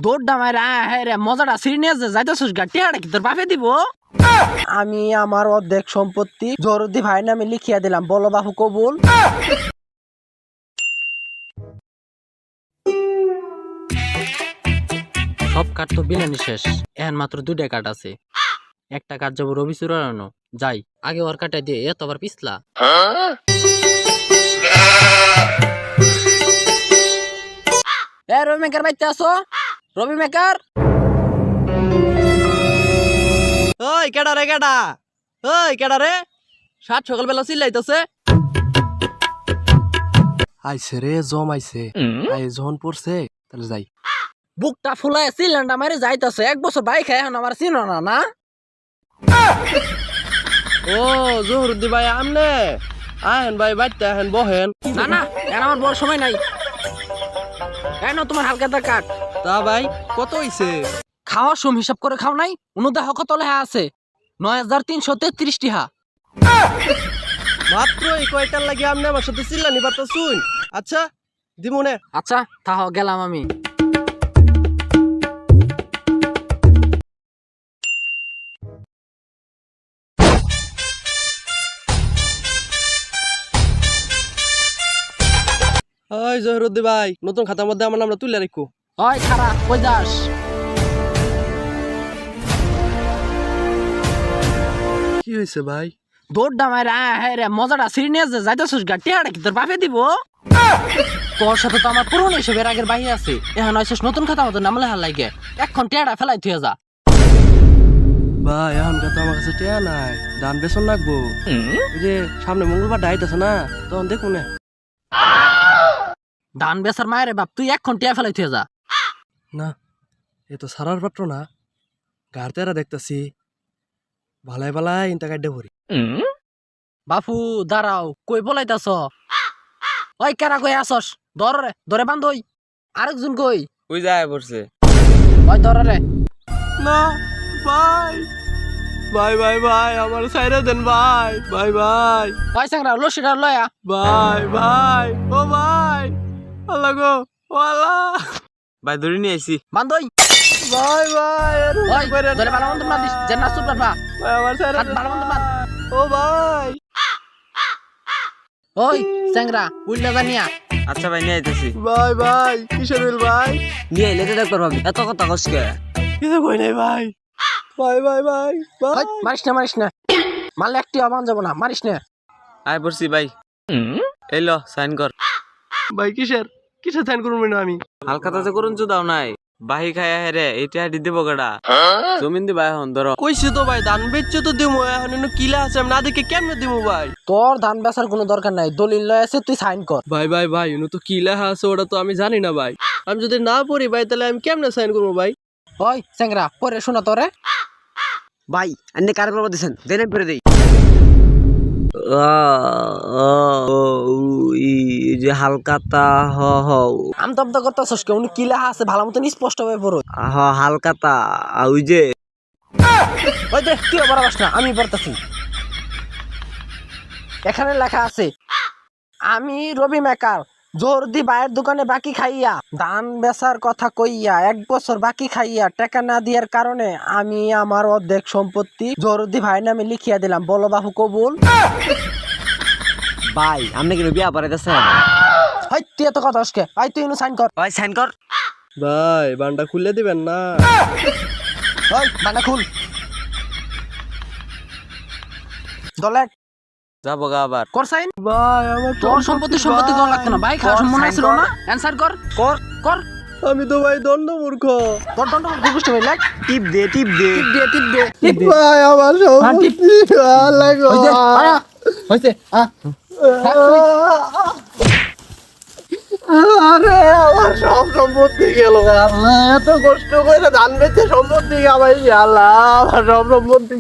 দৌড়টা মাইরা হ্যাঁ রে মজাটা সিরিয়াস যাইতেছিস গা টিয়াটা কি তোর বাপে দিব? আমি আমার অর্ধেক সম্পত্তি জরুদি ভাই নামে লিখিয়া দিলাম, বলো বাপু কবুল? সব কাঠ তো বিলানি শেষ, এখন মাত্র 2টা কাঠ আছে। একটা কাঠ যাবো রবি চুরানো, যাই আগে ওর কাটাই দিয়ে এত আবার পিছলা। এ রবি মেকার বাইতে আসো, রবি মেকার। ওই কেডা রে কেডা? ওই কেডা রে? সাত সকালবেলা চিল্লাইতেছে। আইছে রে জম আইছে, আই যখন পড়ছে তাহলে যাই। বুকটা ফুলাই সিলিন্ডার মারি যাইতাছে, 1 বছর বাইক খাই এখন আমার চিনো না না? ও জহুরুদ্দি ভাই আমনে আহেন ভাই বাইতে আহেন বহেন। না না এখন আমার বড় সময় নাই। কেন তোমার হালকা কাট তা ভাই কত হইছে? খাওয়ার সম হিসাব করে খাও নাই? অনুদাহ কত লেহা আছে? 9333 টিহা। মাত্র এই কয়টার লাগি আমনে আমার সাথে চিল্লানি বার্তা শুন। আচ্ছা দিমুনে। আচ্ছা তাহ গেলাম আমি। ওই জহুরুদ্দি ভাই নতুন খাতার মধ্যে আমার নামটা তুলে রাখো। ওই খারা কই যাস? কি হয়েছে ভাই? দৌড়টা মাইরা হ্যাঁ রে মজাটা সিরিয়াস যাইতেছিস গা টিয়াটা কি তোর বাপে দিব? তোর সাথে তো আমার পুরনো হিসেবে আগের বাহি আছে, এখন আইসিস নতুন খাতা মতো নাম লেহার লাগে, এখন টিয়াটা ফেলাই থুয়ে যা। ভাই এখন তো আমার কাছে টিয়া নাই, দান বেসন লাগবো। ওই যে সামনে মঙ্গলবার ডাইট আছে না, তখন দেখুন না। ধান বেচার মায়ের বাপ, তুই এখন টিয়া ফেলাই থুয়ে যা। না এ তো সারার পাত্র না, গাড়তেরা দেখতেছি ভালাই ভালাই ইন্তা কাটে ভরি। বাপু দাঁড়াও, কই বলাইতাছ? ওই কেরা কই আসস? ধর রে, ধরে বান্ধ। ওই আরেকজন কই? ওই যায় পড়ছে। ওই ধর রে। না ভাই ভাই ভাই ভাই আমার সাইরা দেন ভাই, ভাই ভাই ওই স্যাংরা লসিটা লয়া। ভাই ভাই ও ভাই, আল্লাহ গো ও আল্লাহ। ভাই ধরে নিয়ে আইছি। বান্ধ ওই। ভাই ভাই ওই ধরে ভালো মন্দ মারিস, যে নাচ চুপ রাখবা। ভাই আমার সাইরা হাত ভালো মন্দ মার। ও ভাই। ওই স্যাংরা উল্লা জানিয়া। আচ্ছা ভাই নিয়ে আইতেছি। ভাই ভাই কিসের বিল ভাই? নিয়ে আইলে তো দেখবার ভাবি এত কথা কসকে। কিছু কই নাই ভাই। ভাই ভাই ভাই ভাই মারিস না মারিস না, মারলে একটি অবান যাবো না, মারিস না। আয় পড়ছি ভাই। এই ল সাইন কর। ভাই কিসের কিসের সাইন করুন না আমি? হালখাতাতে করুন চুদাও নাই, বাহি খায়া হেরে এইটা হাডি দেব গড়া। জমিন দি ভাই এখন ধরো। কইছি তো ভাই ধান বেচছো তো দিমু, এখন এনে কিলা আছে আমি না দেখে কেমনে দিমু ভাই? তোর ধান বেচার কোনো দরকার নাই, দলিল লয় আছে, তুই সাইন কর। ভাই ভাই ভাই এনে তো কি লেখা আছে ওটা তো আমি জানি না ভাই। আমি যদি না পড়ি ভাই তাহলে আমি কেমনে সাইন করবো ভাই? ওই স্যাংরা পরে শোনা তোরে। ভাই আপনি কার করবো দিছেন দেন পরে দেই। যে হালকাতা হ হ আমতব্দ করতেছস কে? উনি কি লেখা আছে ভালো মতন স্পষ্ট ভাবে পড়ো। হালকাতা ওই যে ওই দেখ তুই বড় বাস না, আমি পড়তেছি। এখানে লেখা আছে, আমি রবি মেকার জোরদি ভাইয়ের দোকানে বাকি খাইয়া ধান বেচার কথা কইয়া 1 বছর বাকি খাইয়া টাকা না দেওয়ার কারণে আমি আমার অর্ধেক সম্পত্তি জোরদি ভাইয়ের নামে লিখিয়া দিলাম, বলো বাপু কবুল? ভাই আপনি কি বিয়া পড়াইতেছেন? হাই তুই এত কথা হসকে, আই তুই ইনু সাইন কর। ভাই সাইন কর। ভাই বান্ডা খুলে দিবেন না? ওই বানা খুল দলে যাবো গা আবার। কর সাইন। ভাই আমার তোর সম্পত্তি করা লাগতো না, ভাই খাওয়া মনে আছে না? অ্যানসার কর কর কর। আমি তো ভাই দণ্ড মূর্খ। তোর দণ্ড গুগুষ্ট হই লাগ। টিপ দে টিপ দে টিপ দে টিপ দে টিপ দে। ভাই আমার সম্পত্তি লাগো। হইছে আয়া হইছে আ। আরে আমার সব সম্পত্তি গেল আল্লাহ, এত কষ্ট করে ধান বেচে সম্পত্তি কামাইছি আল্লাহ, আমার সব সম্পত্তি